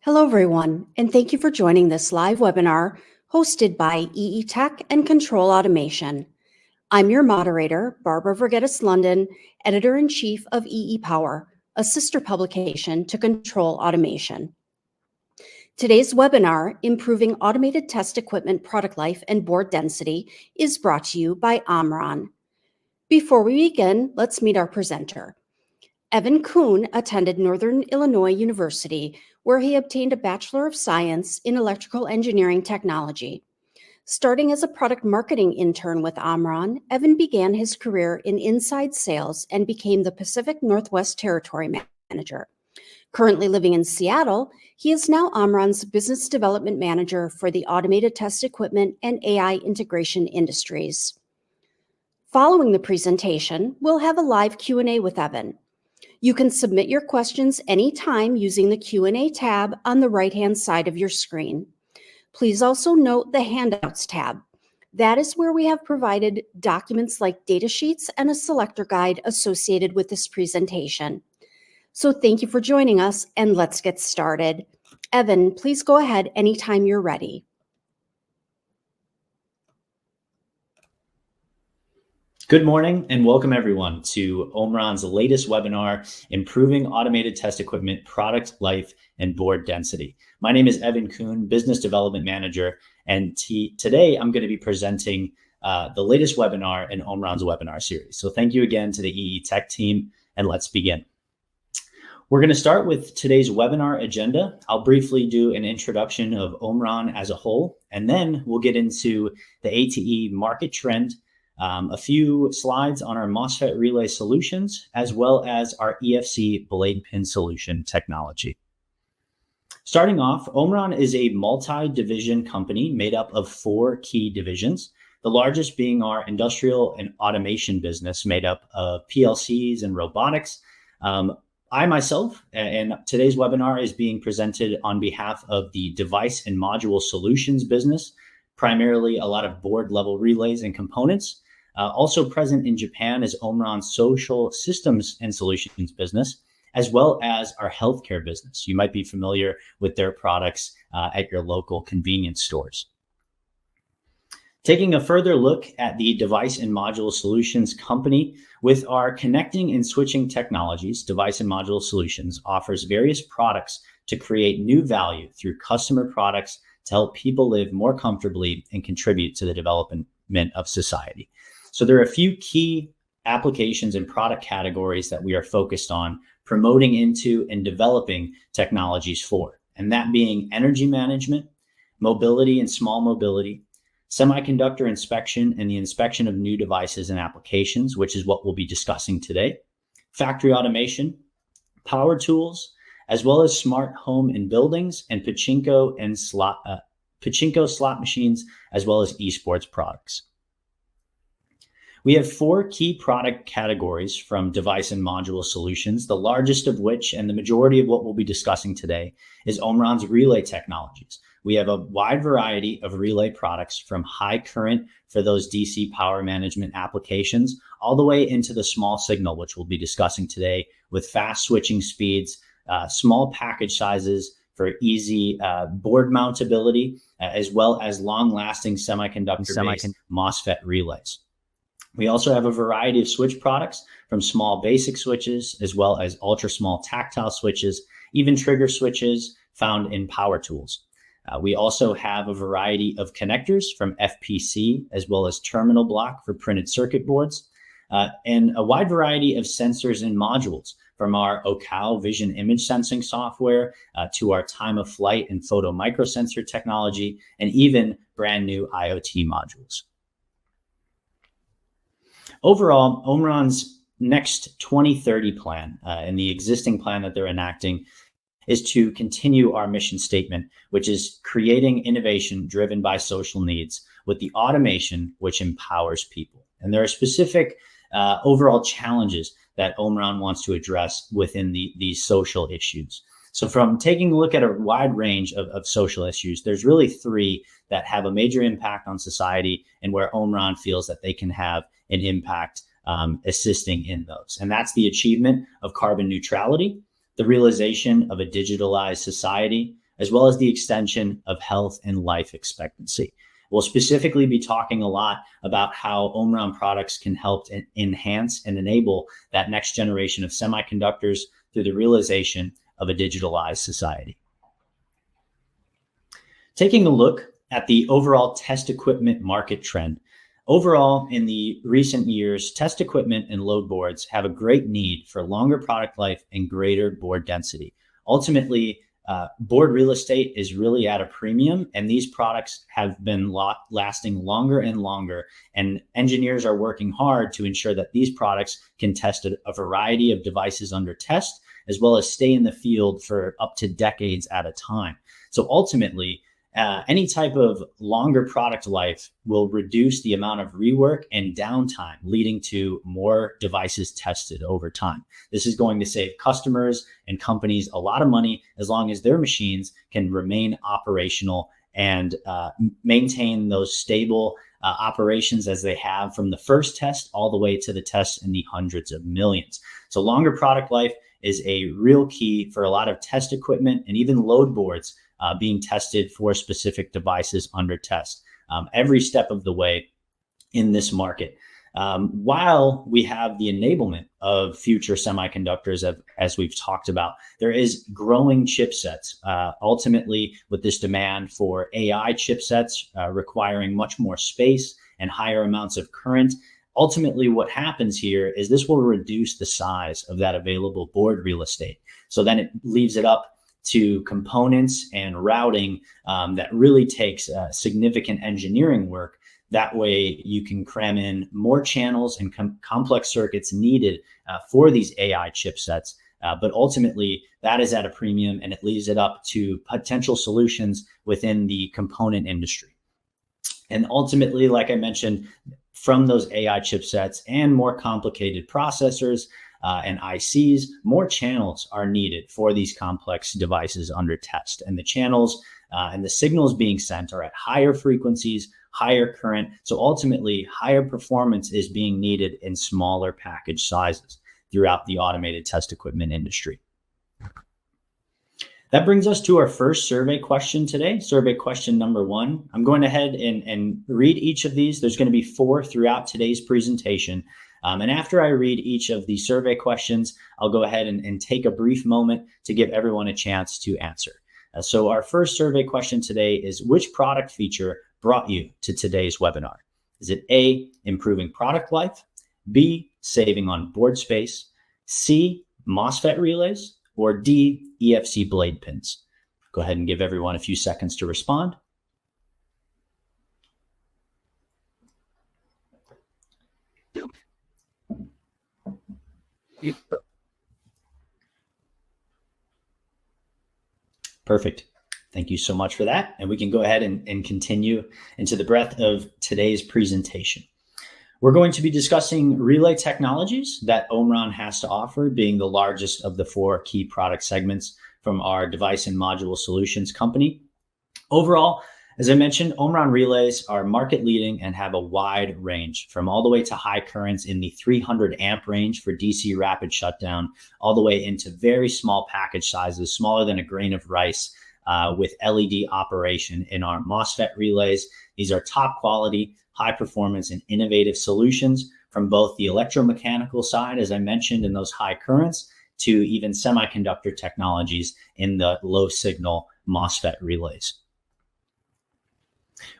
Hello, everyone, and thank you for joining this live webinar hosted by EE Tech and Control Automation. I'm your moderator, Barbara Vergetes-London, Editor-in-Chief of EE Power, a sister publication to Control Automation. Today's webinar, Improving Automated Test Equipment Product Life and Board Density, is brought to you by Omron. Before we begin, let's meet our presenter. Evan Kuhn attended Northern Illinois University, where he obtained a Bachelor of Science in Electrical Engineering Technology. Starting as a product marketing intern with Omron, Evan began his career in inside sales and became the Pacific Northwest Territory Manager. Currently living in Seattle, he is now Omron's Business Development Manager for the Automated Test Equipment and AI Integration Industries. Following the presentation, we'll have a live Q&A with Evan. You can submit your questions anytime using the Q&A tab on the right-hand side of your screen. Please also note the Handouts tab. That is where we have provided documents like data sheets and a selector guide associated with this presentation. So thank you for joining us, and let's get started. Evan, please go ahead anytime you're ready. Good morning and welcome everyone to Omron's latest webinar, Improving Automated Test Equipment Product Life and Board Density. My name is Evan Kuhn, Business Development Manager, and today I'm going to be presenting the latest webinar in Omron's webinar series. So thank you again to the EE Tech team, and let's begin. We're going to start with today's webinar agenda. I'll briefly do an introduction of Omron as a whole, and then we'll get into the ATE market trend, a few slides on our MOSFET Relay solutions, as well as our EFC blade pin solution technology. Starting off, Omron is a multi-division company made up of 4 key divisions, the largest being our industrial and automation business made up of PLCs and robotics. I myself, and today's webinar is being presented on behalf of the device and module solutions business, primarily a lot of board level relays and components. Also present in Japan is Omron's social systems and solutions business, as well as our healthcare business. You might be familiar with their products at your local convenience stores. Taking a further look at the device and module solutions company, with our connecting and switching technologies, Device and Module Solutions offers various products to create new value through customer products to help people live more comfortably and contribute to the development of society. So there are a few key applications and product categories that we are focused on promoting into and developing technologies for, and that being energy management, mobility and small mobility, semiconductor inspection and the inspection of new devices and applications, which is what we'll be discussing today, factory automation, power tools, as well as smart home and buildings, and pachinko slot machines, as well as esports products. We have 4 key product categories from Device and Module Solutions, the largest of which, and the majority of what we'll be discussing today, is Omron's relay technologies. We have a wide variety of relay products, from high current for those DC power management applications, all the way into the small signal, which we'll be discussing today, with fast switching speeds, small package sizes for easy board mountability, as well as long-lasting semiconductor-based MOSFET relays. We also have a variety of switch products, from small basic switches, as well as ultra small tactile switches, even trigger switches found in power tools. We also have a variety of connectors, from FPC, as well as terminal block for printed circuit boards, and a wide variety of sensors and modules, from our OCAL vision image sensing software to our time of flight and photo microsensor technology, and even brand new IoT modules. Overall, Omron's next 2030 plan and the existing plan that they're enacting is to continue our mission statement, which is creating innovation driven by social needs with the automation which empowers people. And there are specific overall challenges that Omron wants to address within these social issues. So from taking a look at a wide range of social issues, there's really 3 that have a major impact on society and where Omron feels that they can have an impact assisting in those. And that's the achievement of carbon neutrality, the realization of a digitalized society, as well as the extension of health and life expectancy. We'll specifically be talking a lot about how Omron products can help enhance and enable that next generation of semiconductors through the realization of a digitalized society. Taking a look at the overall test equipment market trend. Overall, in the recent years, test equipment and load boards have a great need for longer product life and greater board density. Ultimately, board real estate is really at a premium, and these products have been lasting longer and longer. And engineers are working hard to ensure that these products can test a variety of devices under test, as well as stay in the field for up to decades at a time. So ultimately, any type of longer product life will reduce the amount of rework and downtime, leading to more devices tested over time. This is going to save customers and companies a lot of money as long as their machines can remain operational and maintain those stable operations as they have from the first test all the way to the tests in the hundreds of millions. So longer product life is a real key for a lot of test equipment and even load boards being tested for specific devices under test every step of the way in this market. While we have the enablement of future semiconductors, as we've talked about, there is growing chipsets. Ultimately, with this demand for AI chipsets requiring much more space and higher amounts of current, ultimately what happens here is this will reduce the size of that available board real estate. So then it leaves it up to components and routing that really takes significant engineering work. That way you can cram in more channels and complex circuits needed for these AI chipsets. But ultimately that is at a premium, and it leaves it up to potential solutions within the component industry. And ultimately, like I mentioned, from those AI chipsets and more complicated processors, and ICs, more channels are needed for these complex devices under test. And the channels and the signals being sent are at higher frequencies, higher current. So ultimately, higher performance is being needed in smaller package sizes throughout the automated test equipment industry. That brings us to our first survey question today, survey question number 1. I'm going ahead and read each of these. There's going to be 4 throughout today's presentation. And after I read each of the survey questions, I'll go ahead and take a brief moment to give everyone a chance to answer. So our first survey question today is, which product feature brought you to today's webinar? Is it A, improving product life, B, saving on board space, C, MOSFET relays, or D, EFC blade pins? Go ahead and give everyone a few seconds to respond. Perfect. Thank you so much for that. And we can go ahead and continue into the breadth of today's presentation. We're going to be discussing relay technologies that Omron has to offer, being the largest of the 4 key product segments from our device and module solutions company. Overall, as I mentioned, Omron relays are market leading and have a wide range, from all the way to high currents in the 300 amp range for DC rapid shutdown, all the way into very small package sizes, smaller than a grain of rice, with LED operation in our MOSFET relays. These are top quality, high performance, and innovative solutions from both the electromechanical side, as I mentioned, in those high currents, to even semiconductor technologies in the low signal MOSFET relays.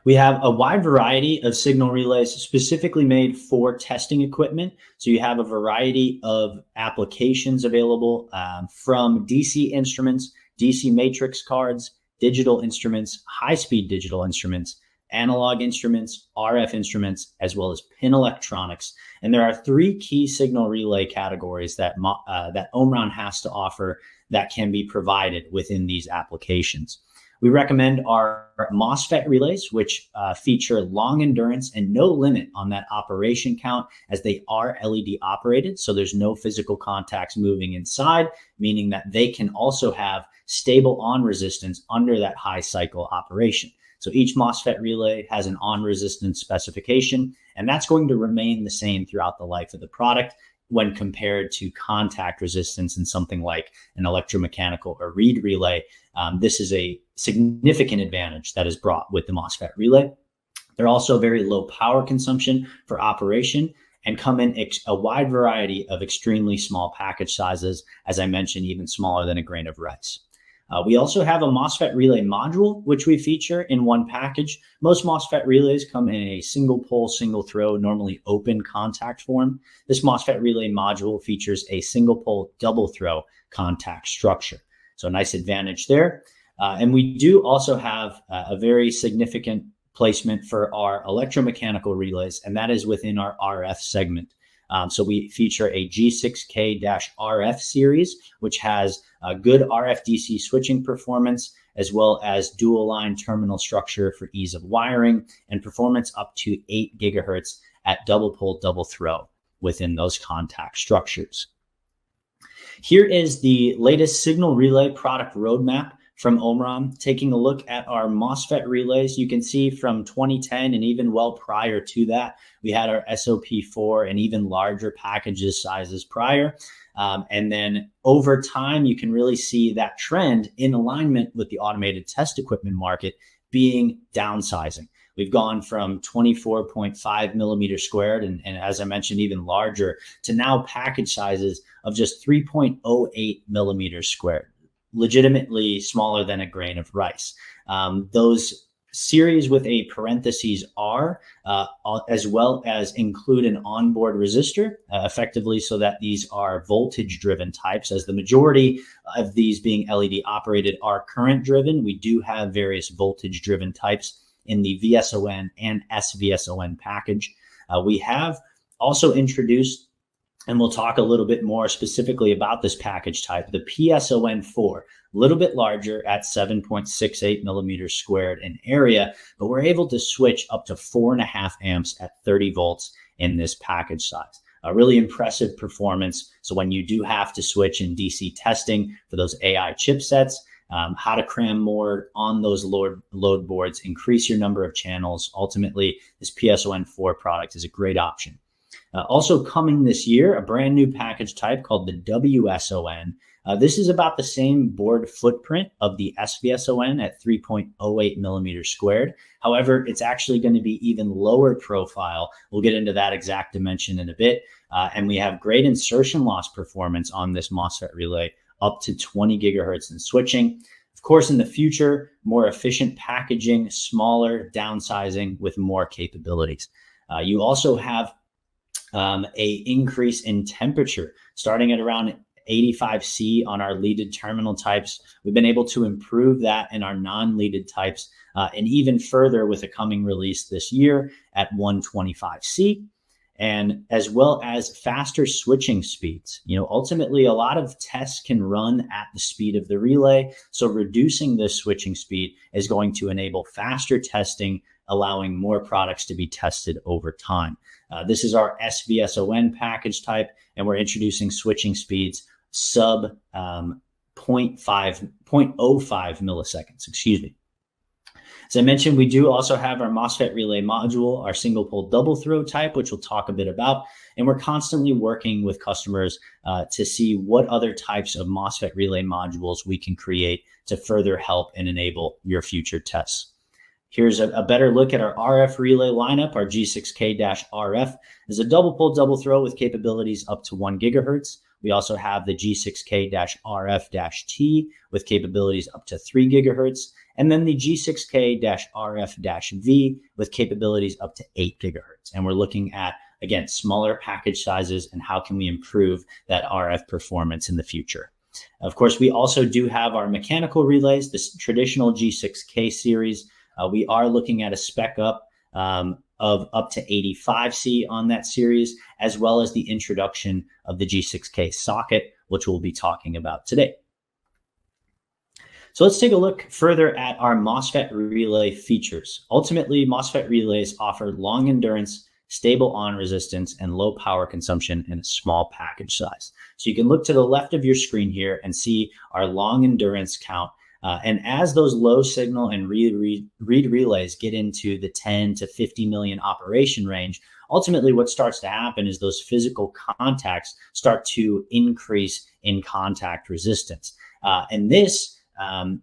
We have a wide variety of signal relays specifically made for testing equipment. So you have a variety of applications available from DC instruments, DC matrix cards, digital instruments, high-speed digital instruments, analog instruments, RF instruments, as well as pin electronics. And there are 3 key signal relay categories that Omron has to offer that can be provided within these applications. We recommend our MOSFET relays, which feature long endurance and no limit on that operation count, as they are LED operated. So there's no physical contacts moving inside, meaning that they can also have stable on resistance under that high cycle operation. So each MOSFET relay has an on resistance specification, and that's going to remain the same throughout the life of the product, when compared to contact resistance in something like an electromechanical or reed relay. This is a significant advantage that is brought with the MOSFET relay. They're also very low power consumption for operation and come in a wide variety of extremely small package sizes, as I mentioned, even smaller than a grain of rice. We also have a MOSFET relay module, which we feature in one package. Most MOSFET relays come in a single pole, single throw, normally open contact form. This MOSFET relay module features a single pole, double throw contact structure. So a nice advantage there. And we do also have a very significant placement for our electromechanical relays, and that is within our RF segment. So we feature a G6K-RF series, which has good RF-DC switching performance, as well as dual line terminal structure for ease of wiring and performance up to 8 gigahertz at double pole, double throw within those contact structures. Here is the latest signal relay product roadmap from Omron. Taking a look at our MOSFET relays, you can see from 2010 and even well prior to that, we had our SOP4 and even larger packages sizes prior. And then over time, you can really see that trend in alignment with the automated test equipment market being downsizing. We've gone from 24.5 millimeters squared, and as I mentioned, even larger, to now package sizes of just 3.08 millimeters squared. Legitimately smaller than a grain of rice. Those series with a parentheses R, as well as include an onboard resistor, effectively so that these are voltage driven types, as the majority of these being LED operated are current driven. We do have various voltage driven types in the VSON and SVSON package. We have also introduced, and we'll talk a little bit more specifically about this package type, the PSON4, a little bit larger at 7.68 millimeters squared in area, but we're able to switch up to 4.5 amps at 30 volts in this package size. A really impressive performance. So when you do have to switch in DC testing for those AI chipsets, how to cram more on those load boards, increase your number of channels. Ultimately, this PSON4 product is a great option. Also coming this year, a brand new package type called the WSON. This is about the same board footprint of the SVSON at 3.08 millimeters squared. However, it's actually going to be even lower profile. We'll get into that exact dimension in a bit. And we have great insertion loss performance on this MOSFET relay, up to 20 gigahertz in switching. Of course, in the future, more efficient packaging, smaller downsizing with more capabilities. You also have a increase in temperature starting at around 85C on our leaded terminal types. We've been able to improve that in our non-leaded types, and even further with a coming release this year at 125C, and as well as faster switching speeds. Ultimately, a lot of tests can run at the speed of the relay. So reducing the switching speed is going to enable faster testing, allowing more products to be tested over time. This is our SVSON package type, and we're introducing switching speeds sub 0.05 milliseconds, As I mentioned, we do also have our MOSFET relay module, our single pole double throw type, which we'll talk a bit about. And we're constantly working with customers to see what other types of MOSFET relay modules we can create to further help and enable your future tests. Here's a better look at our RF relay lineup. Our G6K-RF is a double pole, double throw with capabilities up to 1 gigahertz. We also have the G6K-RF-T with capabilities up to 3 gigahertz. And then the G6K-RF-V with capabilities up to 8 gigahertz. And we're looking at, again, smaller package sizes and how can we improve that RF performance in the future. Of course, we also do have our mechanical relays, this traditional G6K series. We are looking at a spec up of up to 85C on that series, as well as the introduction of the G6K socket, which we'll be talking about today. So let's take a look further at our MOSFET relay features. Ultimately, MOSFET relays offer long endurance, stable on resistance, and low power consumption in a small package size. So you can look to the left of your screen here and see our long endurance count And as those low signal and read relays get into the 10 to 50 million operation range, ultimately what starts to happen is those physical contacts start to increase in contact resistance. And this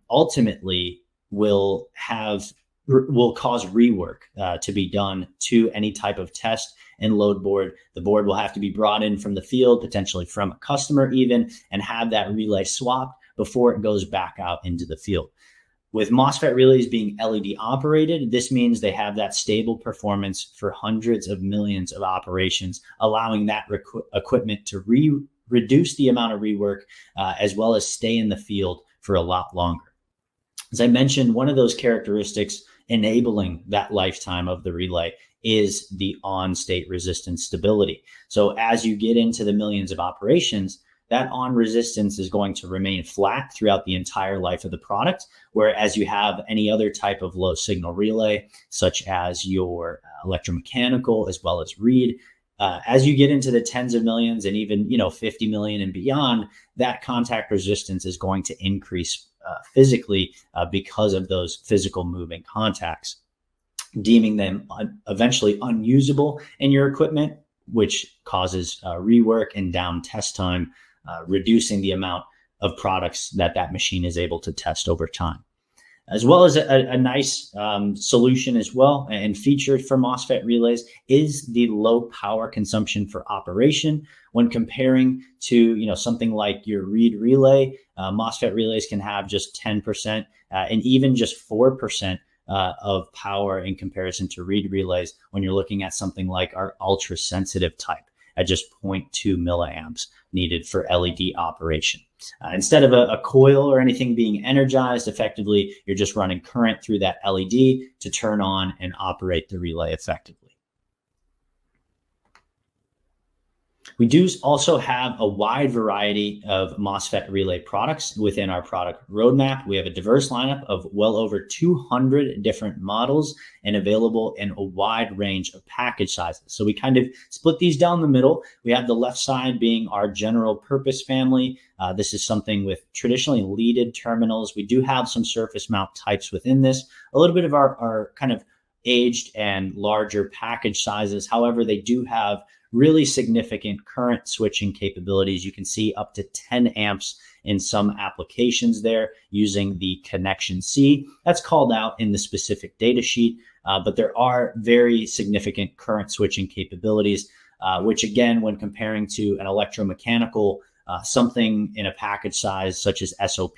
ultimately will cause rework to be done to any type of test and load board. The board will have to be brought in from the field, potentially from a customer even, and have that relay swapped before it goes back out into the field. With MOSFET relays being LED operated, this means they have that stable performance for hundreds of millions of operations, allowing that equipment to reduce the amount of rework as well as stay in the field for a lot longer. As I mentioned, one of those characteristics enabling that lifetime of the relay is the on-state resistance stability. So as you get into the millions of operations, that on resistance is going to remain flat throughout the entire life of the product. Whereas you have any other type of low signal relay, such as your electromechanical as well as read, as you get into the tens of millions and even 50 million and beyond, that contact resistance is going to increase physically because of those physical moving contacts, deeming them eventually unusable in your equipment, which causes rework and down test time, reducing the amount of products that machine is able to test over time. As well as a nice solution as well and featured for MOSFET relays is the low power consumption for operation. When comparing to something like your read relay, MOSFET relays can have just 10% and even just 4% of power in comparison to read relays when you're looking at something like our ultra sensitive type at just 0.2 milliamps needed for LED operation. Instead of a coil or anything being energized, effectively, you're just running current through that LED to turn on and operate the relay effectively. We do also have a wide variety of MOSFET relay products within our product roadmap. We have a diverse lineup of well over 200 different models and available in a wide range of package sizes. So we kind of split these down the middle. We have the left side being our general purpose family. This is something with traditionally leaded terminals. We do have some surface mount types within this, a little bit of our kind of aged and larger package sizes. However, they do have really significant current switching capabilities. You can see up to 10 amps in some applications there using the connection C. That's called out in the specific data sheet, but there are very significant current switching capabilities, which again, when comparing to an electromechanical, something in a package size such as SOP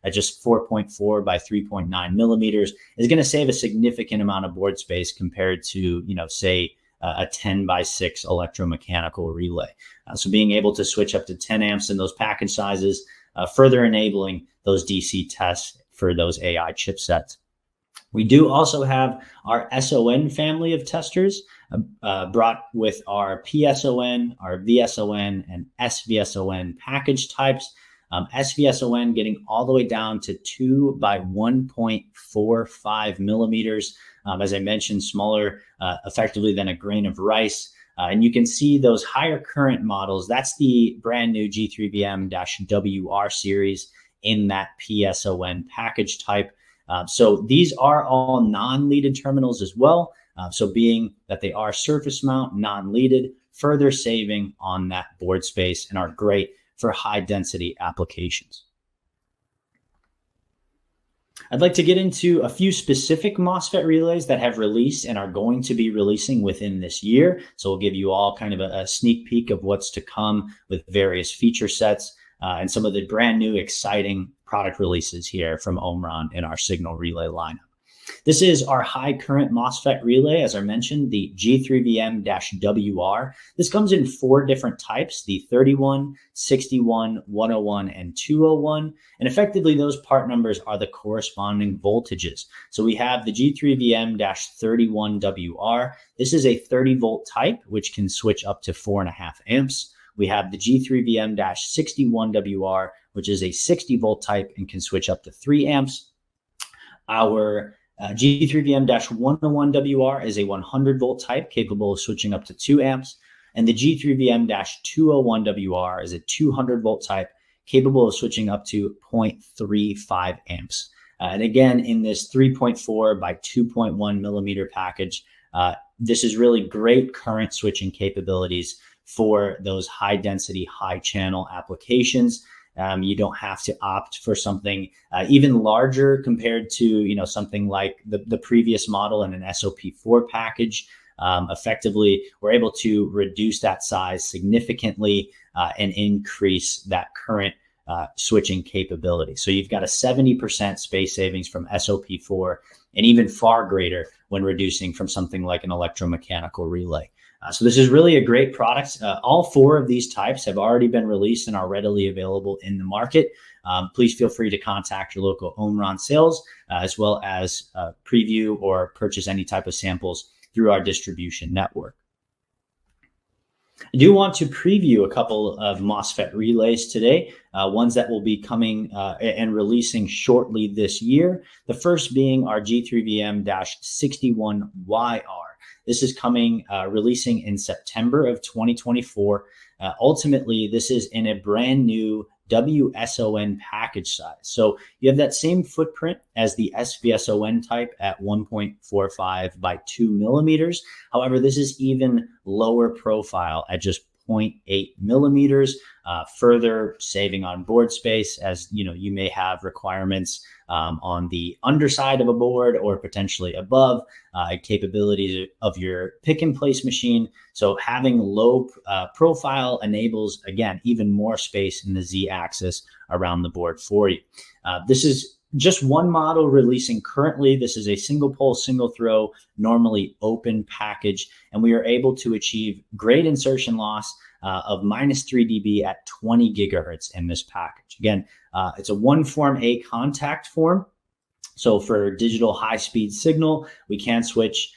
at just 4.4 by 3.9 millimeters is going to save a significant amount of board space compared to, say, a 10 by 6 electromechanical relay. So being able to switch up to 10 amps in those package sizes, further enabling those DC tests for those AI chipsets. We do also have our SON family of testers brought with our PSON, our VSON, and SVSON package types. SVSON getting all the way down to 2 by 1.45 millimeters. As I mentioned, smaller effectively than a grain of rice. And you can see those higher current models. That's the brand new G3VM-WR series in that PSON package type. So these are all non-leaded terminals as well. So being that they are surface mount, non-leaded, further saving on that board space and are great for high density applications. I'd like to get into a few specific MOSFET relays that have released and are going to be releasing within this year. So we'll give you all kind of a sneak peek of what's to come with various feature sets and some of the brand new exciting product releases here from Omron in our signal relay lineup. This is our high current MOSFET relay, as I mentioned, the G3VM-WR. This comes in 4 different types, the 31, 61, 101, and 201. And effectively, those part numbers are the corresponding voltages. So we have the G3VM-31WR. This is a 30 volt type, which can switch up to 4.5 amps. We have the G3VM-61WR, which is a 60 volt type and can switch up to 3 amps. Our G3VM-101WR is a 100 volt type capable of switching up to 2 amps. And the G3VM-201WR is a 200 volt type capable of switching up to 0.35 amps. And again, in this 3.4 by 2.1 millimeter package, this is really great current switching capabilities for those high density, high channel applications. You don't have to opt for something even larger compared to something like the previous model in an SOP4 package. Effectively, we're able to reduce that size significantly and increase that current switching capability. So you've got a 70% space savings from SOP4 and even far greater when reducing from something like an electromechanical relay. So this is really a great product. All 4 of these types have already been released and are readily available in the market. Please feel free to contact your local Omron sales as well as preview or purchase any type of samples through our distribution network. I do want to preview a couple of MOSFET relays today, ones that will be coming and releasing shortly this year. The first being our G3VM-61YR. This is coming, releasing in September of 2024. Ultimately, this is in a brand new WSON package size. So you have that same footprint as the SVSON type at 1.45 by 2 millimeters. However, this is even lower profile at just 0.8 millimeters, further saving on board space, as you may have requirements on the underside of a board or potentially above, capabilities of your pick and place machine. So having low profile enables, again, even more space in the Z axis around the board for you. This is just one model releasing currently. This is a single pole, single throw, normally open package, and we are able to achieve great insertion loss of -3 dB at 20 gigahertz in this package. Again, it's a one form A contact form. So for digital high-speed signal, we can switch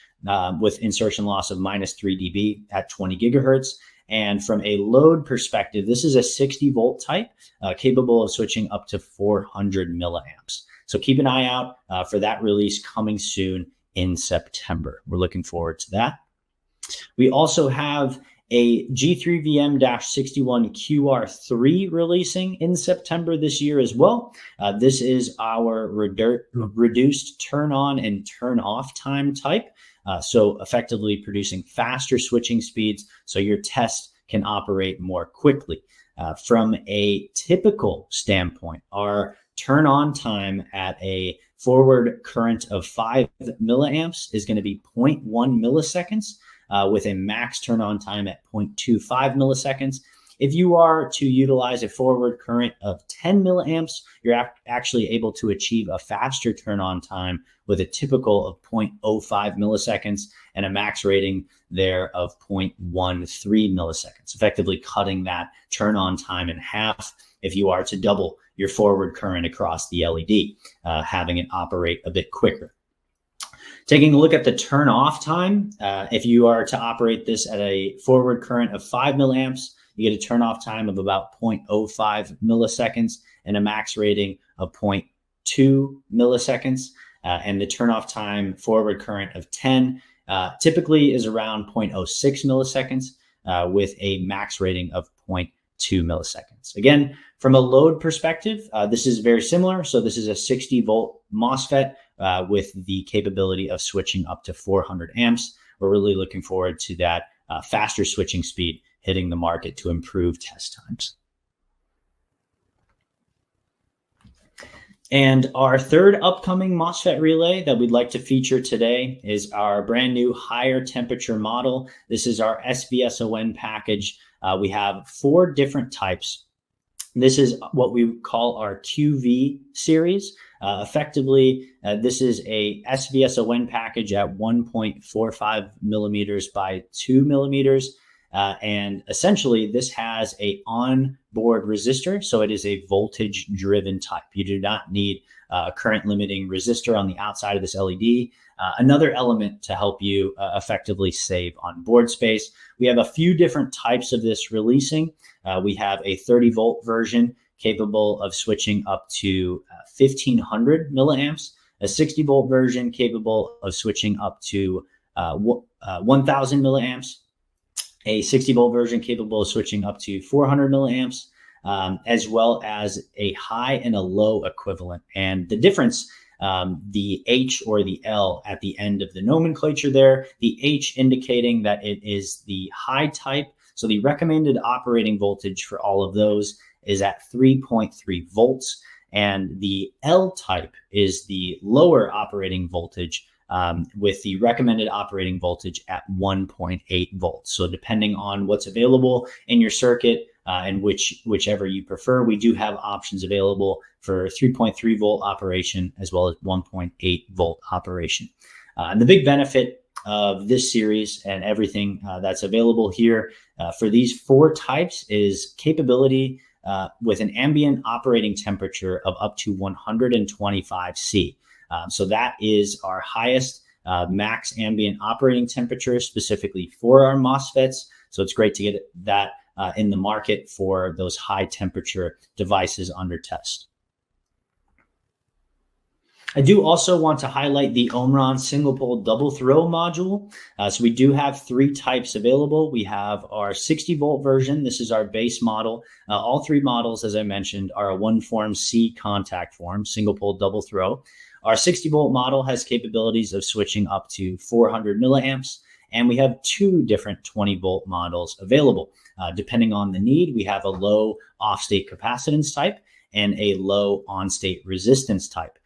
with insertion loss of -3 dB at 20 gigahertz. And from a load perspective, this is a 60 volt type capable of switching up to 400 milliamps. So keep an eye out for that release coming soon in September. We're looking forward to that. We also have a G3VM-61QR3 releasing in September this year as well. This is our reduced turn on and turn off time type. So effectively producing faster switching speeds so your test can operate more quickly. From a typical standpoint, our turn on time at a forward current of 5 milliamps is going to be 0.1 milliseconds. With a max turn on time at 0.25 milliseconds. If you are to utilize a forward current of 10 milliamps, you're actually able to achieve a faster turn on time with a typical of 0.05 milliseconds and a max rating there of 0.13 milliseconds, effectively cutting that turn on time in half if you are to double your forward current across the LED, having it operate a bit quicker. Taking a look at the turn off time, if you are to operate this at a forward current of 5 milliamps, you get a turn off time of about 0.05 milliseconds and a max rating of 0.2 milliseconds. And the turn off time forward current of 10 typically is around 0.06 milliseconds with a max rating of 0.2 milliseconds. Again, from a load perspective, this is very similar. So this is a 60 volt MOSFET with the capability of switching up to 400 amps. We're really looking forward to that faster switching speed hitting the market to improve test times. And our third upcoming MOSFET relay that we'd like to feature today is our brand new higher temperature model. This is our SVSON package. We have 4 different types. This is what we call our QV series. Effectively, this is a SVSON package at 1.45 millimeters by 2 millimeters. And essentially, this has a onboard resistor, so it is a voltage-driven type. You do not need a current limiting resistor on the outside of this LED. Another element to help you effectively save on board space. We have a few different types of this releasing. We have a 30 volt version capable of switching up to 1500 milliamps, a 60 volt version capable of switching up to 1000 milliamps, a 60 volt version capable of switching up to 400 milliamps, as well as a high and a low equivalent. And the difference, the H or the L at the end of the nomenclature there, the H indicating that it is the high type. So the recommended operating voltage for all of those is at 3.3 volts. And the L type is the lower operating voltage, with the recommended operating voltage at 1.8 volts. So depending on what's available in your circuit, and whichever you prefer, we do have options available for 3.3 volt operation as well as 1.8 volt operation. And the big benefit of this series and everything that's available here for these 4 types is capability with an ambient operating temperature of up to 125 C. So that is our highest max ambient operating temperature specifically for our MOSFETs. So it's great to get that in the market for those high temperature devices under test. I do also want to highlight the Omron single pole double throw module. So we do have 3 types available. We have our 60 volt version. This is our base model. All 3 models, as I mentioned, are a one form C contact form, single pole double throw. Our 60 volt model has capabilities of switching up to 400 milliamps. And we have 2 different 20 volt models available. Depending on the need, we have a low off-state capacitance type and a low on-state resistance type.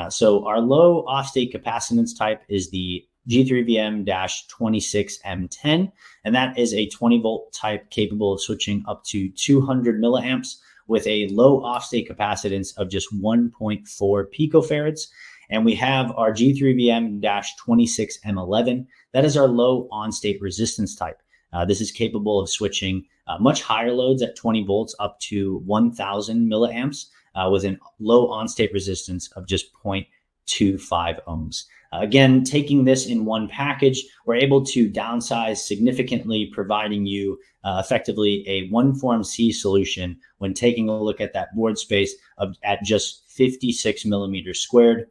So our low off-state capacitance type is the G3VM-26M10, and that is a 20 volt type capable of switching up to 200 milliamps with a low off-state capacitance of just 1.4 picofarads. And we have our G3VM-26M11. That is our low on-state resistance type. This is capable of switching much higher loads at 20 volts up to 1,000 milliamps with a low on-state resistance of just 0.25 ohms. Again, taking this in one package, we're able to downsize significantly, providing you effectively a one form C solution when taking a look at that board space at just 56 millimeters squared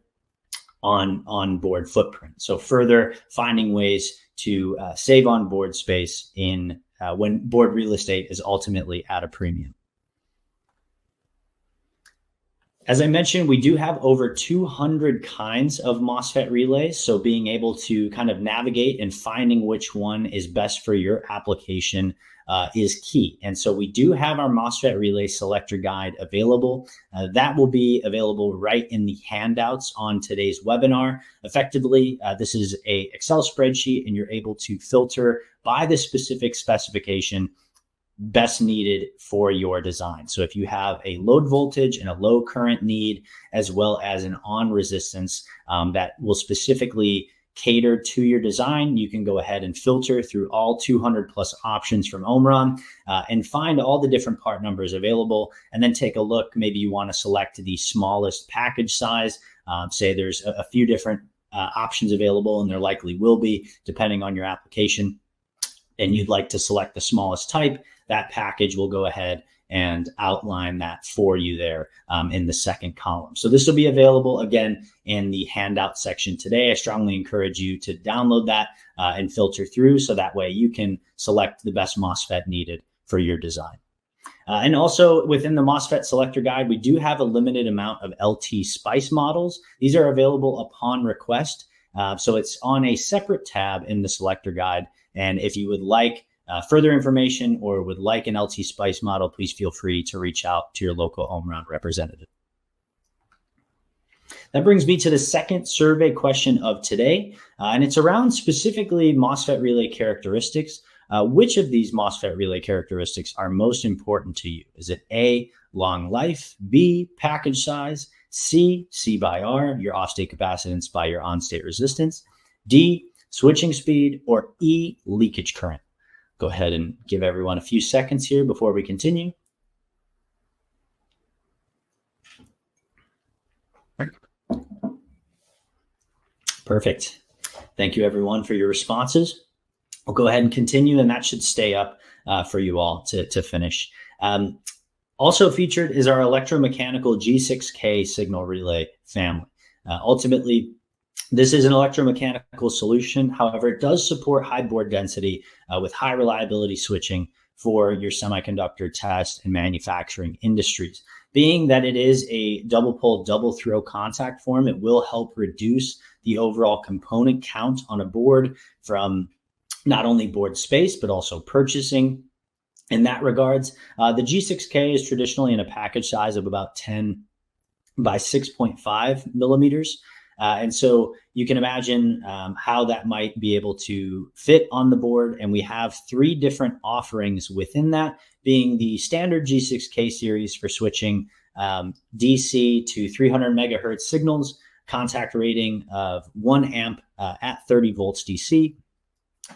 on board footprint. So further finding ways to save on board space in when board real estate is ultimately at a premium. As I mentioned, we do have over 200 kinds of MOSFET relays. So being able to kind of navigate and finding which one is best for your application is key. And so we do have our MOSFET relay selector guide available. That will be available right in the handouts on today's webinar. Effectively, this is an Excel spreadsheet, and you're able to filter by the specific specification best needed for your design. So if you have a load voltage and a low current need, as well as an on resistance that will specifically cater to your design, you can go ahead and filter through all 200 plus options from Omron and find all the different part numbers available, and then take a look. Maybe you want to select the smallest package size. Say there's a few different options available, and there likely will be depending on your application, and you'd like to select the smallest type. That package will go ahead and outline that for you there in the second column. So this will be available again in the handout section today. I strongly encourage you to download that and filter through, so that way you can select the best MOSFET needed for your design. And also within the MOSFET selector guide, we do have a limited amount of LT Spice models. These are available upon request. So it's on a separate tab in the selector guide. And if you would like further information or would like an LT Spice model, please feel free to reach out to your local Omron representative. That brings me to the second survey question of today, and it's around specifically MOSFET relay characteristics. Which of these MOSFET relay characteristics are most important to you? Is it A, long life, B, package size, C by R, your off-state capacitance by your on-state resistance, D, switching speed, or E, leakage current? Go ahead and give everyone a few seconds here before we continue. Perfect. Thank you everyone for your responses. We'll go ahead and continue, and that should stay up for you all to finish. Also featured is our Electromechanical G6K signal relay family. Ultimately, this is an electromechanical solution. However, it does support high board density with high reliability switching for your semiconductor test and manufacturing industries. Being that it is a double pole, double throw contact form, it will help reduce the overall component count on a board from not only board space, but also purchasing. In that regards, the G6K is traditionally in a package size of about 10 by 6.5 millimeters. And so you can imagine how that might be able to fit on the board. And we have 3 different offerings within that, being the standard G6K series for switching DC to 300 megahertz signals, contact rating of 1 amp at 30 volts DC.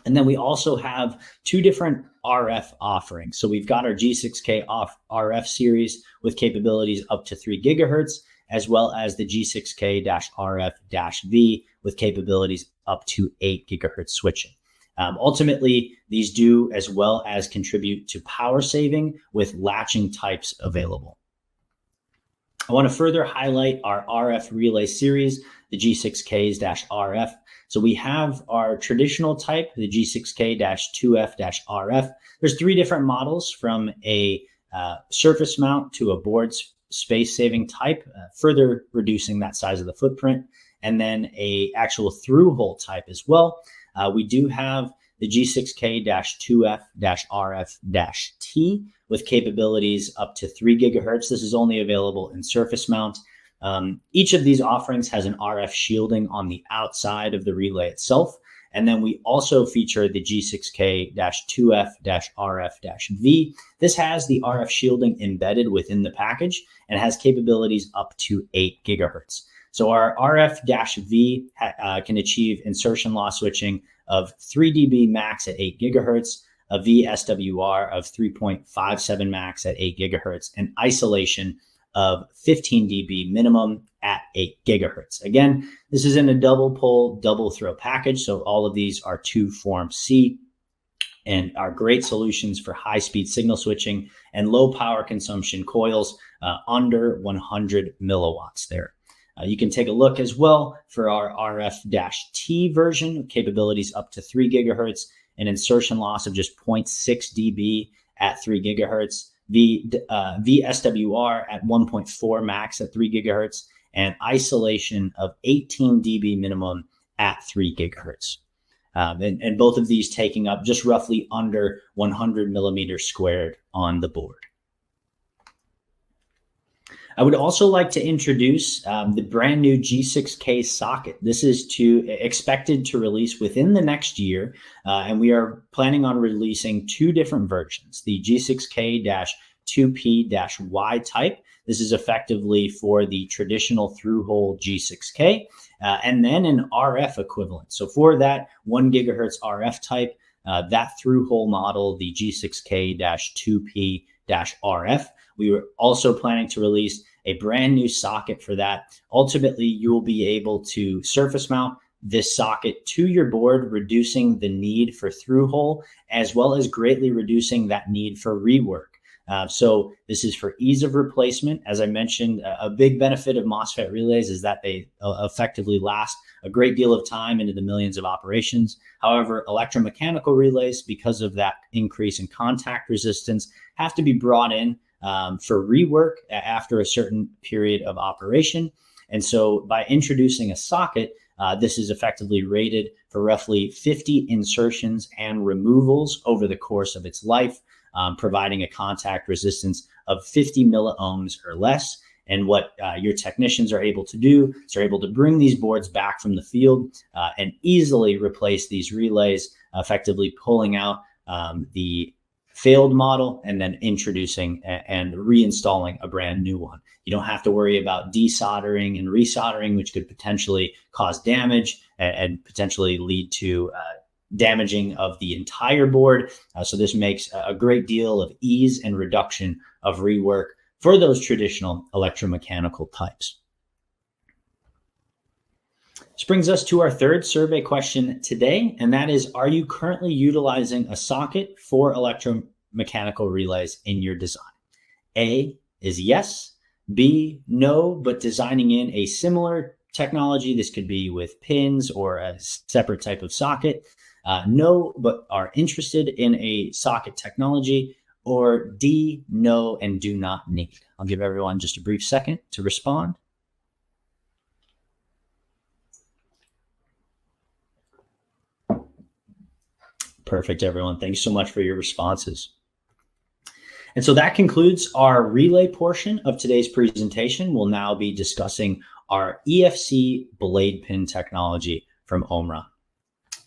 And then we also have 2 different RF offerings. So we've got our G6K RF series with capabilities up to 3 gigahertz, as well as the G6K-RF-V with capabilities up to 8 gigahertz switching. Ultimately, these do as well as contribute to power saving with latching types available. I want to further highlight our RF relay series, the G6Ks-RF. So we have our traditional type, the G6K-2F-RF. There's 3 different models, from a surface mount to a board space saving type, further reducing that size of the footprint, and then a actual through hole type as well. We do have the G6K-2F-RF-T with capabilities up to 3 gigahertz. This is only available in surface mount. Each of these offerings has an RF shielding on the outside of the relay itself. And then we also feature the G6K-2F-RF-V. This has the RF shielding embedded within the package and has capabilities up to 8 gigahertz. So our RF-V can achieve insertion loss switching of 3 dB max at 8 gigahertz, a VSWR of 3.57 max at 8 gigahertz, and isolation of 15 dB minimum at 8 gigahertz. Again, this is in a double pole, double throw package. So all of these are 2 form C and are great solutions for high speed signal switching and low power consumption coils under 100 milliwatts there. You can take a look as well for our RF-T version, capabilities up to 3 gigahertz, an insertion loss of just 0.6 dB at 3 gigahertz, VSWR at 1.4 max at 3 gigahertz, and isolation of 18 dB minimum at 3 gigahertz. And both of these taking up just roughly under 100 millimeters squared on the board. I would also like to introduce the brand new G6K socket. This is expected to release within the next year, and we are planning on releasing 2 different versions, the G6K-2P-Y type. This is effectively for the traditional through-hole G6K, and then an RF equivalent. So for that 1 gigahertz RF type, that through-hole model, the G6K-2P-RF, we were also planning to release a brand new socket for that. Ultimately, you will be able to surface mount this socket to your board, reducing the need for through-hole, as well as greatly reducing that need for rework. So this is for ease of replacement. As I mentioned, a big benefit of MOSFET relays is that they effectively last a great deal of time into the millions of operations. However, electromechanical relays, because of that increase in contact resistance, have to be brought in for rework after a certain period of operation. And so by introducing a socket, this is effectively rated for roughly 50 insertions and removals over the course of its life, providing a contact resistance of 50 milliohms or less. And what your technicians are able to do is they're able to bring these boards back from the field and easily replace these relays, effectively pulling out the failed model and then introducing and reinstalling a brand new one. You don't have to worry about desoldering and resoldering, which could potentially cause damage and potentially lead to damaging of the entire board. So this makes a great deal of ease and reduction of rework for those traditional electromechanical types. This brings us to our 3rd survey question today, and that is, are you currently utilizing a socket for electromechanical relays in your design? A is yes, B, no, but designing in a similar technology. This could be with pins or a separate type of socket. know but are interested in a socket technology, or D, know and do not need? I'll give everyone just a brief second to respond. Perfect, everyone. Thank you so much for your responses. And so that concludes our relay portion of today's presentation. We'll now be discussing our EFC blade pin technology from Omron.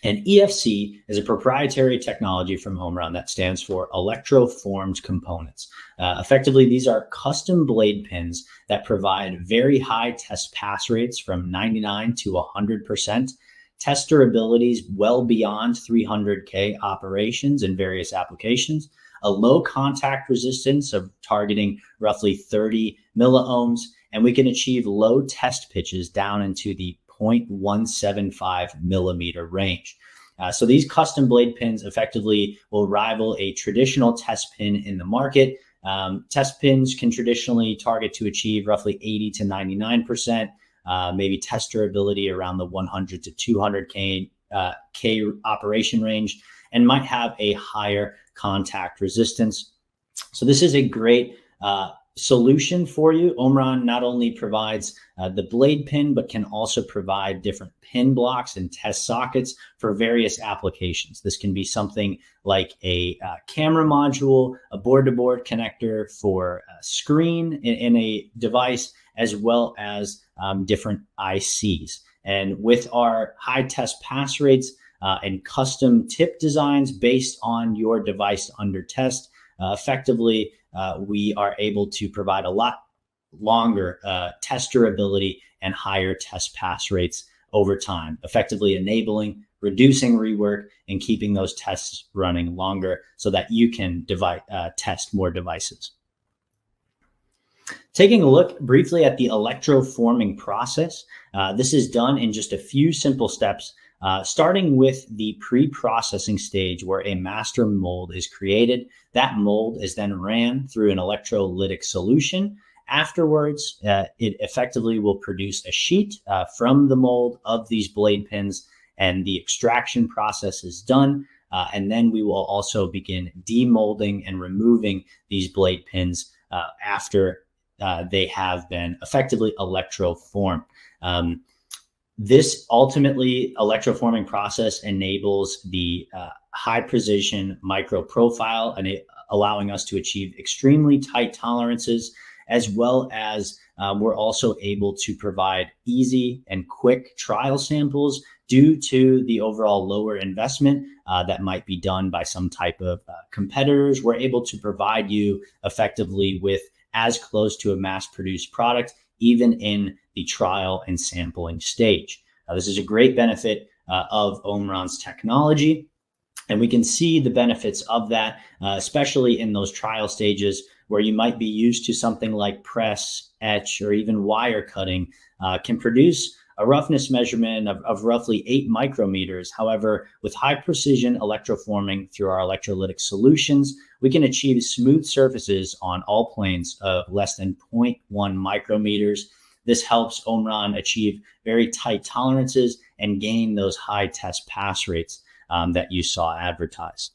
And EFC is a proprietary technology from Omron that stands for electroformed components. Effectively, these are custom blade pins that provide very high test pass rates from 99 to 100%, test durabilities well beyond 300K operations in various applications, a low contact resistance of targeting roughly 30 milliohms, and we can achieve low test pitches down into the 0.175 millimeter range. So these custom blade pins effectively will rival a traditional test pin in the market. Test pins can traditionally target to achieve roughly 80 to 99%, maybe test durability around the 100 to 200K operation range, and might have a higher contact resistance. So this is a great solution for you. Omron not only provides the blade pin, but can also provide different pin blocks and test sockets for various applications. This can be something like a camera module, a board-to-board connector for a screen in a device, as well as different ICs. And with our high test pass rates and custom tip designs based on your device under test, effectively, we are able to provide a lot longer test durability and higher test pass rates over time, effectively enabling, reducing rework, and keeping those tests running longer so that you can test more devices. Taking a look briefly at the electroforming process, this is done in just a few simple steps, starting with the pre-processing stage where a master mold is created. That mold is then ran through an electrolytic solution. Afterwards, it effectively will produce a sheet from the mold of these blade pins, and the extraction process is done. And then we will also begin demolding and removing these blade pins after they have been effectively electroformed. This ultimately electroforming process enables the high precision micro profile, and allowing us to achieve extremely tight tolerances, as well as we're also able to provide easy and quick trial samples due to the overall lower investment that might be done by some type of competitors. We're able to provide you effectively with as close to a mass-produced product, even in the trial and sampling stage. This is a great benefit of Omron's technology, and we can see the benefits of that, especially in those trial stages where you might be used to something like press, etch, or even wire cutting, can produce a roughness measurement of roughly 8 micrometers. However, with high precision electroforming through our electrolytic solutions, we can achieve smooth surfaces on all planes of less than 0.1 micrometers. This helps Omron achieve very tight tolerances and gain those high test pass rates that you saw advertised.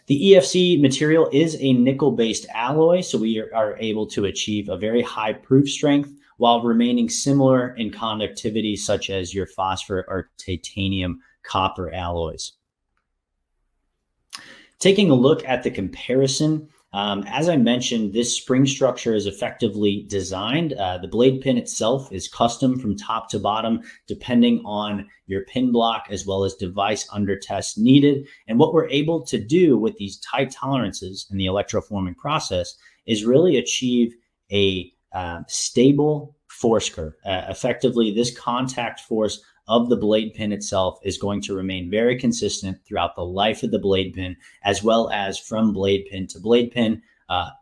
The EFC material is a nickel-based alloy, so we are able to achieve a very high proof strength while remaining similar in conductivity, such as your phosphor or titanium copper alloys. Taking a look at the comparison, as I mentioned, this spring structure is effectively designed. The blade pin itself is custom from top to bottom, depending on your pin block as well as device under test needed. And what we're able to do with these tight tolerances in the electroforming process is really achieve a stable force curve. Effectively, this contact force of the blade pin itself is going to remain very consistent throughout the life of the blade pin, as well as from blade pin to blade pin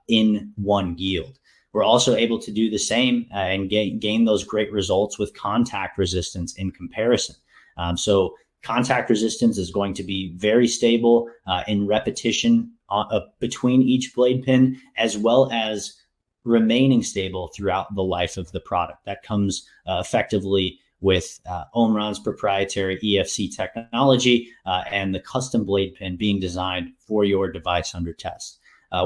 in one yield. We're also able to do the same and gain those great results with contact resistance in comparison. So contact resistance is going to be very stable in repetition between each blade pin, as well as remaining stable throughout the life of the product. That comes effectively with Omron's proprietary EFC technology and the custom blade pin being designed for your device under test.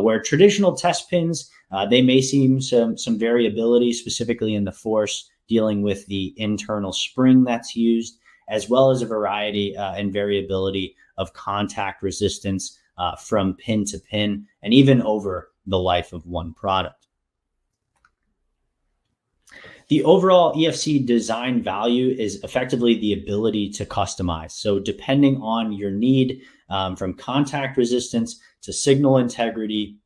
Where traditional test pins, they may see some variability, specifically in the force, dealing with the internal spring that's used, as well as a variety and variability of contact resistance from pin to pin, and even over the life of one product. The overall EFC design value is effectively the ability to customize. So depending on your need, from contact resistance to signal integrity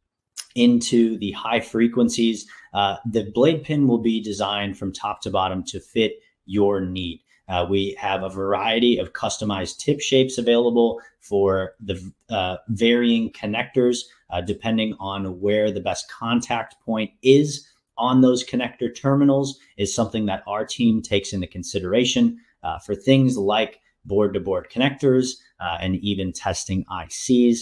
into the high frequencies, the blade pin will be designed from top to bottom to fit your need. We have a variety of customized tip shapes available for the varying connectors, depending on where the best contact point is on those connector terminals is something that our team takes into consideration for things like board-to-board connectors and even testing ICs.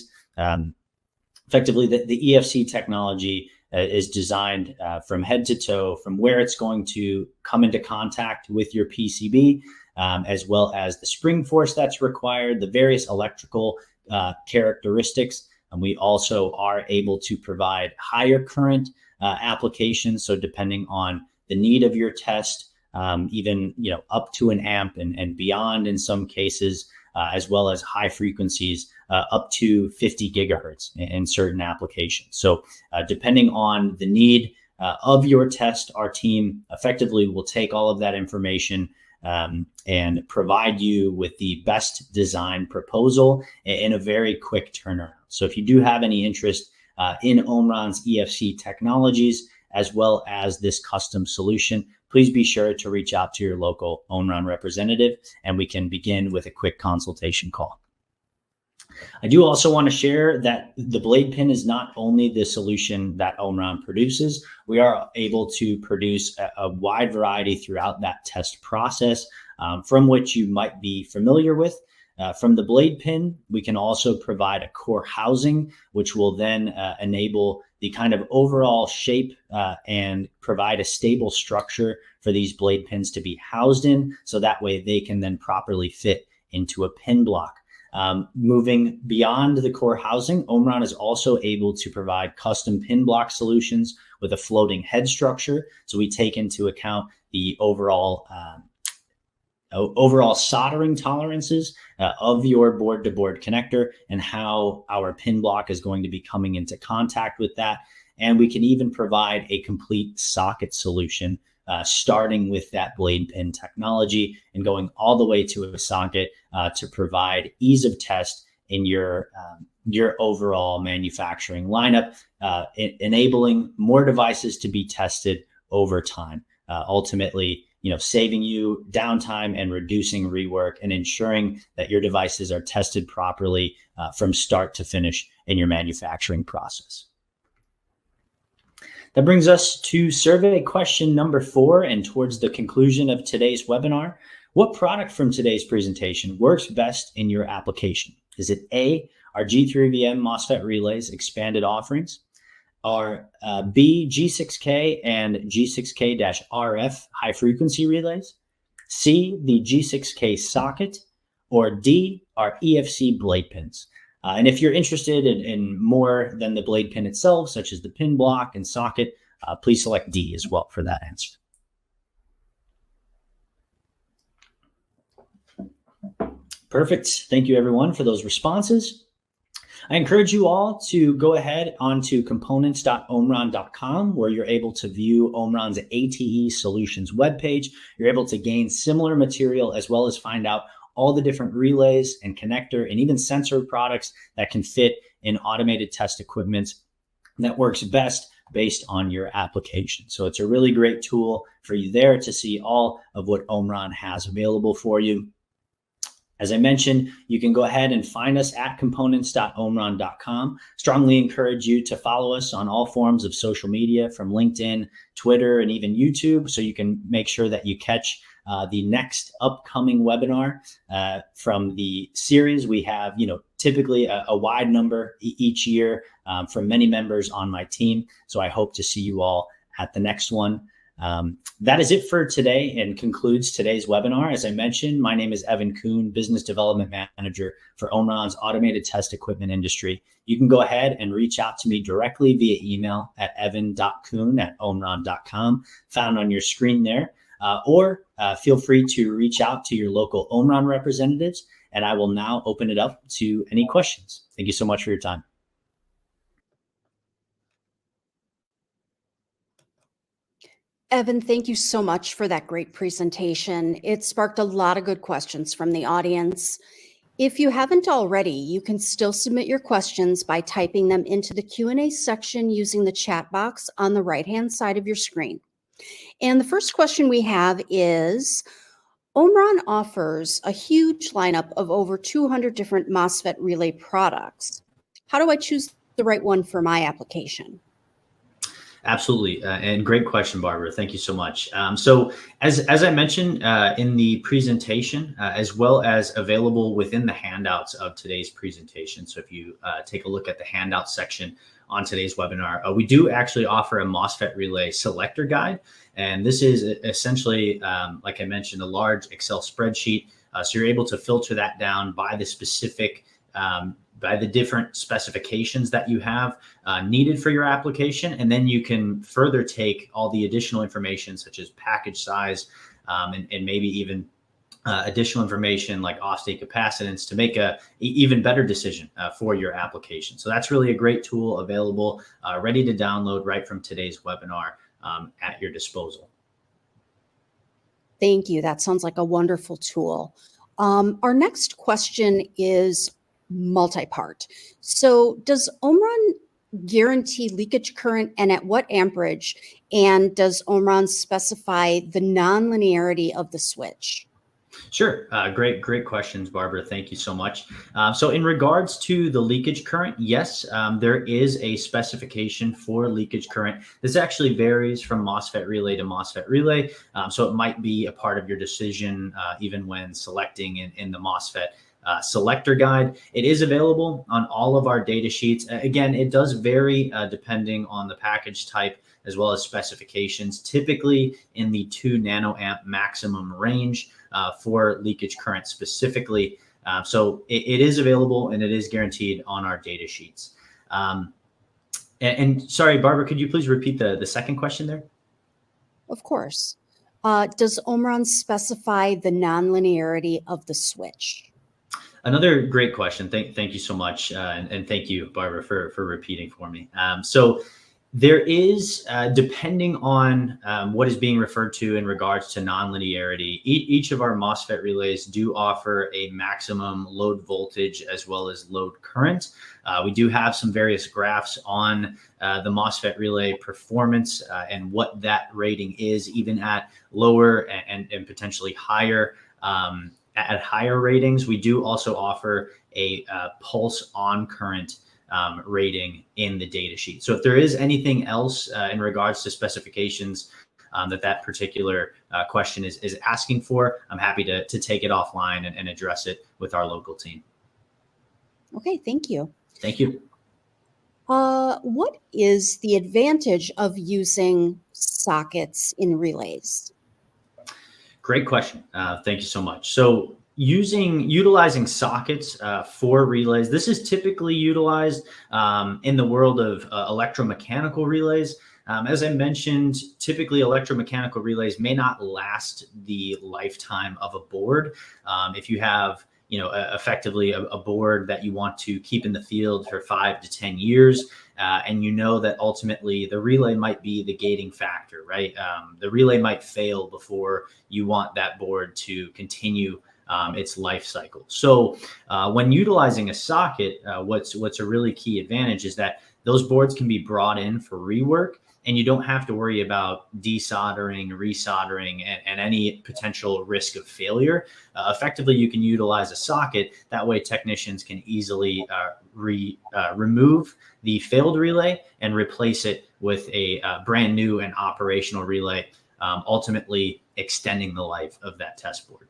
Effectively, the EFC technology is designed from head to toe, from where it's going to come into contact with your PCB, as well as the spring force that's required, the various electrical characteristics. And we also are able to provide higher current applications. So depending on the need of your test, even up to an amp and beyond in some cases, as well as high frequencies up to 50 gigahertz in certain applications. So depending on the need of your test, our team effectively will take all of that information and provide you with the best design proposal in a very quick turnaround. So if you do have any interest in Omron's EFC technologies, as well as this custom solution, please be sure to reach out to your local Omron representative, and we can begin with a quick consultation call. I do also want to share that the blade pin is not only the solution that Omron produces. We are able to produce a wide variety throughout that test process, from which you might be familiar with. From the blade pin, we can also provide a core housing, which will then enable the kind of overall shape and provide a stable structure for these blade pins to be housed in, so that way they can then properly fit into a pin block. Moving beyond the core housing, Omron is also able to provide custom pin block solutions with a floating head structure. So we take into account the overall soldering tolerances of your board-to-board connector and how our pin block is going to be coming into contact with that. And we can even provide a complete socket solution, starting with that blade pin technology and going all the way to a socket to provide ease of test in your overall manufacturing lineup, enabling more devices to be tested over time. Ultimately, saving you downtime and reducing rework and ensuring that your devices are tested properly from start to finish in your manufacturing process. That brings us to survey question number 4 and towards the conclusion of today's webinar. What product from today's presentation works best in your application? Is it A, our G3VM MOSFET Relays expanded offerings? Are B, G6K and G6K-RF high frequency relays? C, the G6K socket? Or D, our EFC blade pins? And if you're interested in more than the blade pin itself, such as the pin block and socket, please select D as well for that answer. Perfect. Thank you, everyone, for those responses. I encourage you all to go ahead onto components.omron.com, where you're able to view Omron's ATE Solutions webpage. You're able to gain similar material as well as find out all the different relays and connector and even sensor products that can fit in automated test equipment that works best based on your application. So it's a really great tool for you there to see all of what Omron has available for you. As I mentioned, you can go ahead and find us at components.omron.com. Strongly encourage you to follow us on all forms of social media, from LinkedIn, Twitter, and even YouTube, so you can make sure that you catch the next upcoming webinar from the series. We have, typically a wide number each year from many members on my team. So I hope to see you all at the next one. That is it for today and concludes today's webinar. As I mentioned, my name is Evan Kuhn, Business Development Manager for Omron's Automated Test Equipment Industry. You can go ahead and reach out to me directly via email at evan.kuhn@omron.com, found on your screen there. Or feel free to reach out to your local Omron representatives, and I will now open it up to any questions. Thank you so much for your time. Evan, thank you so much for that great presentation. It sparked a lot of good questions from the audience. If you haven't already, you can still submit your questions by typing them into the Q&A section using the chat box on the right-hand side of your screen. And the first question we have is, Omron offers a huge lineup of over 200 different MOSFET relay products. How do I choose the right one for my application? Absolutely. And great question, Barbara. Thank you so much. So as I mentioned in the presentation, as well as available within the handouts of today's presentation. So if you take a look at the handout section on today's webinar, we do actually offer a MOSFET Relay selector guide. And this is essentially, like I mentioned, a large Excel spreadsheet. So you're able to filter that down by the specific by the different specifications that you have needed for your application. And then you can further take all the additional information such as package size and maybe even additional information like off-state capacitance to make a even better decision for your application. So that's really a great tool available, ready to download right from today's webinar at your disposal. Thank you. That sounds like a wonderful tool. Our next question is multi-part. So does Omron guarantee leakage current and at what amperage? And does Omron specify the nonlinearity of the switch? Sure. Great questions, Barbara. Thank you so much. So in regards to the leakage current, yes, there is a specification for leakage current. This actually varies from MOSFET relay to MOSFET relay. So it might be a part of your decision even when selecting in the MOSFET selector guide. It is available on all of our data sheets. Again, it does vary depending on the package type as well as specifications, typically in the 2 nanoamp maximum range for leakage current specifically. So it is available and it is guaranteed on our data sheets. And sorry, Barbara, could you please repeat the second question there? Of course. Does Omron specify the nonlinearity of the switch? Another great question. Thank you so much. And thank you, Barbara, for repeating for me. So there is, depending on what is being referred to in regards to nonlinearity, each of our MOSFET relays do offer a maximum load voltage as well as load current. We do have some various graphs on the MOSFET relay performance and what that rating is, even at lower and potentially higher at higher ratings. We do also offer a pulse on current rating in the data sheet. So if there is anything else in regards to specifications that particular question is asking for, I'm happy to take it offline and address it with our local team. Okay, thank you. Thank you. What is the advantage of using sockets in relays? Great question. Thank you so much. So utilizing sockets for relays, this is typically utilized in the world of electromechanical relays. As I mentioned, typically electromechanical relays may not last the lifetime of a board. If you have effectively a board that you want to keep in the field for 5 to 10 years, and you know that ultimately the relay might be the gating factor, right? The relay might fail before you want that board to continue its life cycle. So when utilizing a socket, what's a really key advantage is that those boards can be brought in for rework, and you don't have to worry about desoldering, resoldering, and any potential risk of failure. Effectively, you can utilize a socket. That way, technicians can easily remove the failed relay and replace it with a brand new and operational relay, ultimately extending the life of that test board.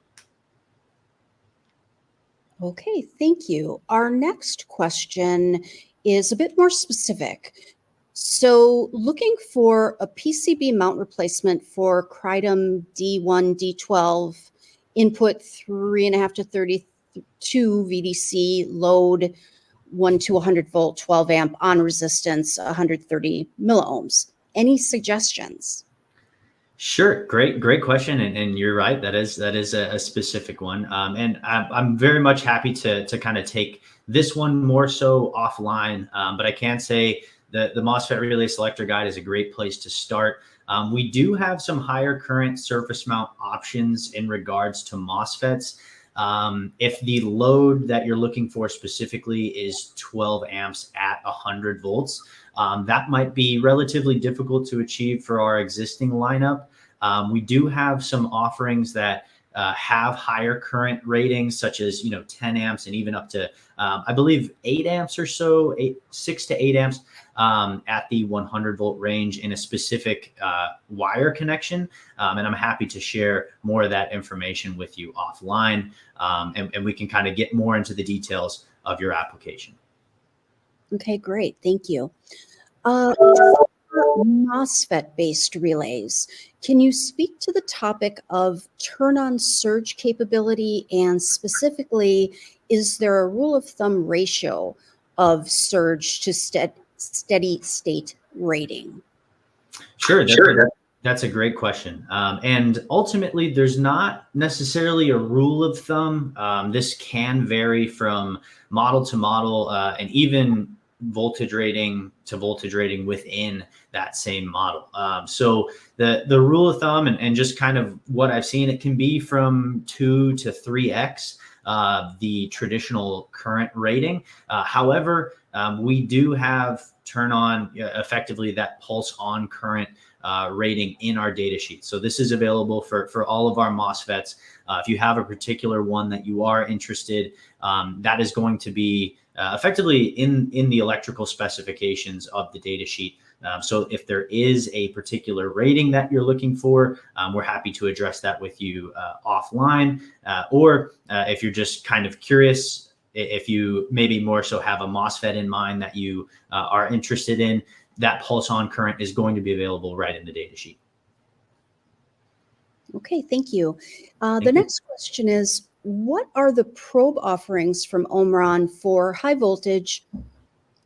Okay, thank you. Our next question is a bit more specific. So looking for a PCB mount replacement for Kratom D1, D12, input 3.5 to 32 VDC, load 1 to 100 volt, 12 amp, on resistance 130 milliohms. Any suggestions? Sure, great question, and you're right. That is a specific one, and I'm very much happy to kind of take this one more so offline. But I can say the MOSFET Relay Selector Guide is a great place to start. We do have some higher current surface mount options in regards to MOSFETs. If the load that you're looking for specifically is 12 amps at 100 volts, that might be relatively difficult to achieve for our existing lineup. We do have some offerings that have higher current ratings, such as 10 amps and even up to I believe 8 amps or so, 6 to 8 amps at the 100 volt range in a specific wire connection. And I'm happy to share more of that information with you offline, and we can kind of get more into the details of your application. Okay, great. Thank you. MOSFET-based relays. Can you speak to the topic of turn-on surge capability, and specifically, is there a rule of thumb ratio of surge to steady state rating? Sure, that's a great question. And ultimately, there's not necessarily a rule of thumb. This can vary from model to model, and even voltage rating to voltage rating within that same model. So the rule of thumb, and just kind of what I've seen, it can be from 2 to 3x the traditional current rating. However, we do have turn on effectively that pulse on current rating in our data sheet. So this is available for all of our MOSFETs. If you have a particular one that you are interested, that is going to be effectively in the electrical specifications of the data sheet. So if there is a particular rating that you're looking for, we're happy to address that with you offline. Or if you're just kind of curious, if you maybe more so have a MOSFET in mind that you are interested in, that pulse on current is going to be available right in the data sheet. Okay, thank you. The next question is, what are the probe offerings from Omron for high voltage,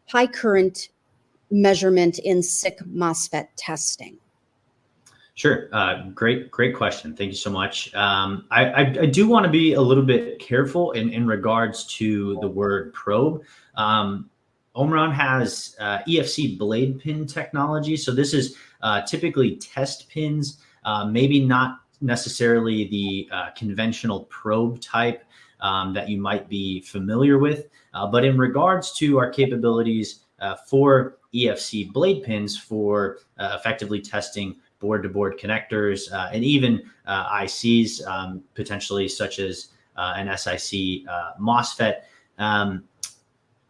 high current measurement in SiC MOSFET testing? Sure. Great question. Thank you so much. I do want to be a little bit careful in regards to the word probe. Omron has EFC blade pin technology. So this is typically test pins, maybe not necessarily the conventional probe type that you might be familiar with. But in regards to our capabilities for EFC blade pins for effectively testing board-to-board connectors and even ICs, potentially such as an SiC MOSFET.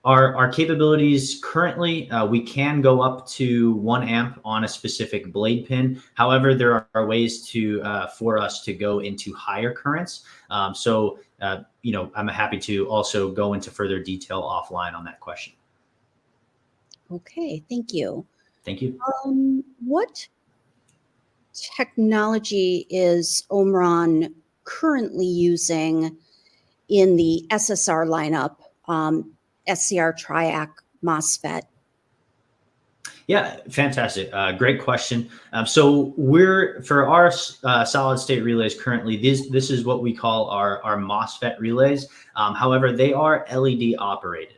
Our capabilities currently, we can go up to 1 amp on a specific blade pin. However, there are ways for us to go into higher currents. So I'm happy to also go into further detail offline on that question. Okay, thank you. Thank you. What technology is Omron currently using in the SSR lineup, SCR Triac MOSFET? Yeah, fantastic. Great question. So for our solid state relays currently, this is what we call our MOSFET relays. However, they are LED operated.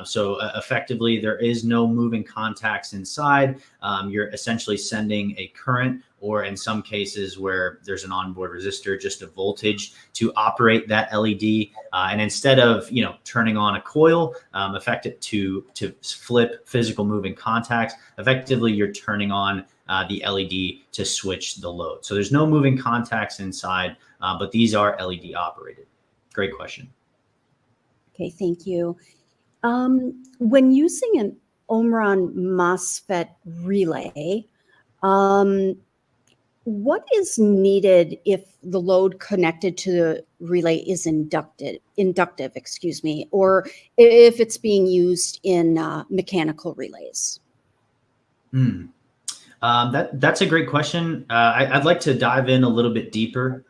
So effectively, there is no moving contacts inside. You're essentially sending a current, or in some cases where there's an onboard resistor, just a voltage to operate that LED. And instead of turning on a coil, effective to flip physical moving contacts, effectively you're turning on the LED to switch the load. So there's no moving contacts inside, but these are LED operated. Great question. Okay, thank you. When using an Omron MOSFET relay, what is needed if the load connected to the relay is inductive, or if it's being used in mechanical relays? Hmm. That's a great question. I'd like to dive in a little bit deeper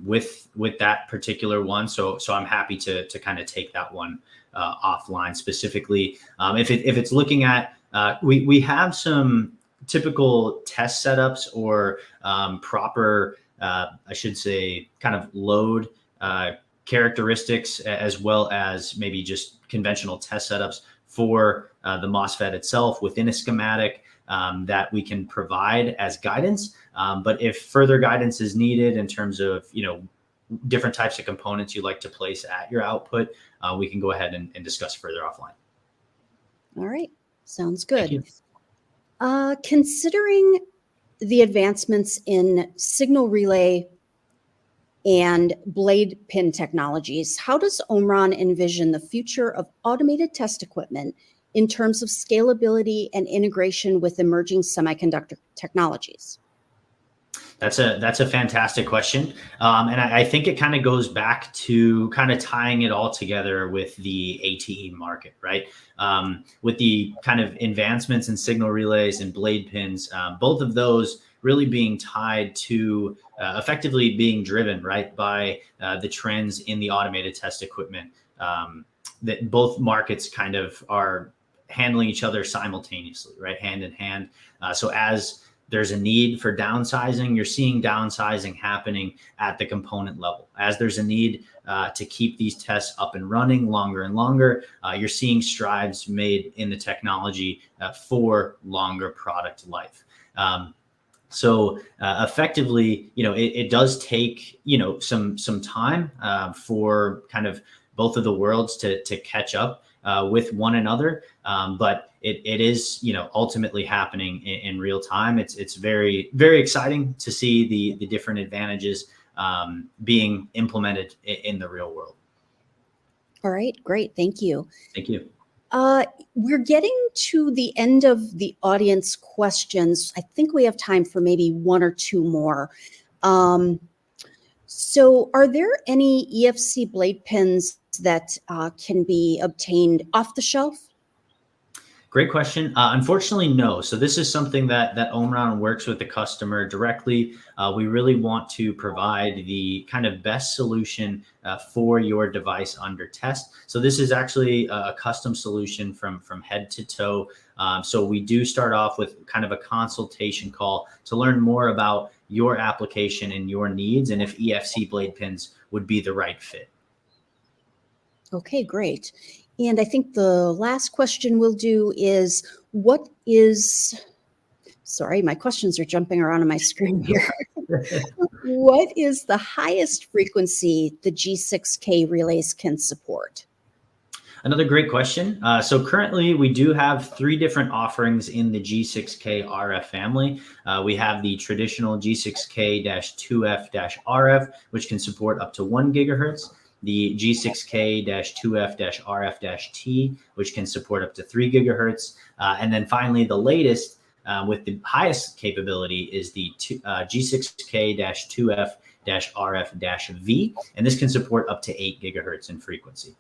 with that particular one. So I'm happy to kind of take that one offline specifically. If it's looking at we have some typical test setups or proper I should say kind of load characteristics, as well as maybe just conventional test setups for the MOSFET itself within a schematic that we can provide as guidance. But if further guidance is needed in terms of, different types of components you'd like to place at your output, we can go ahead and discuss further offline. All right. Sounds Thank good. you. Considering the advancements in signal relay and blade pin technologies, how does Omron envision the future of automated test equipment in terms of scalability and integration with emerging semiconductor technologies? That's a fantastic question, and I think it kind of goes back to kind of tying it all together with the ATE market, right? With the kind of advancements in signal relays and blade pins, both of those really being tied to effectively being driven right by the trends in the automated test equipment. That both markets kind of are handling each other simultaneously, right, hand in hand. So as there's a need for downsizing, you're seeing downsizing happening at the component level. As there's a need to keep these tests up and running longer and longer, you're seeing strides made in the technology for longer product life. So effectively, it does take, some time for kind of both of the worlds to catch up with one another. But it is, ultimately happening in real time. It's very, very exciting to see the different advantages being implemented in the real world. All right, great. Thank you. Thank you. We're getting to the end of the audience questions. I think we have time for maybe one or two more. So are there any EFC blade pins that can be obtained off the shelf? Great question. Unfortunately, no. So this is something that Omron works with the customer directly. We really want to provide the kind of best solution for your device under test. So this is actually a custom solution from head to toe. So we do start off with kind of a consultation call to learn more about your application and your needs, and if EFC blade pins would be the right fit. Okay, great. And I think the last question we'll do is, sorry, my questions are jumping around on my screen here. What is the highest frequency the G6K relays can support? Another great question. So currently we do have 3 different offerings in the G6K RF family. We have the traditional G6K-2F-RF, which can support up to 1 gigahertz. The G6K-2F-RF-T, which can support up to 3 gigahertz. And then finally, the latest with the highest capability is the G6K-2F-RF-V, and this can support up to 8 gigahertz in frequency.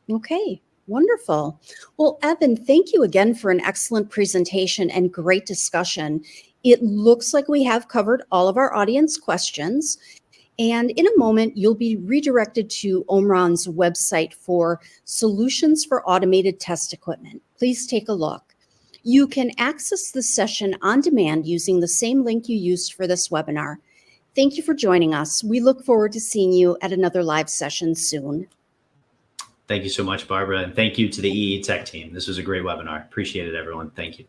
Okay, wonderful. Well, Evan, thank you again for an excellent presentation and great discussion. It looks like we have covered all of our audience questions. And in a moment, you'll be redirected to Omron's website for solutions for automated test equipment. Please take a look. You can access this session on demand using the same link you used for this webinar. Thank you for joining us. We look forward to seeing you at another live session soon. Thank you so much, Barbara. And thank you to the EE Tech team. This was a great webinar. Appreciate it, everyone. Thank you.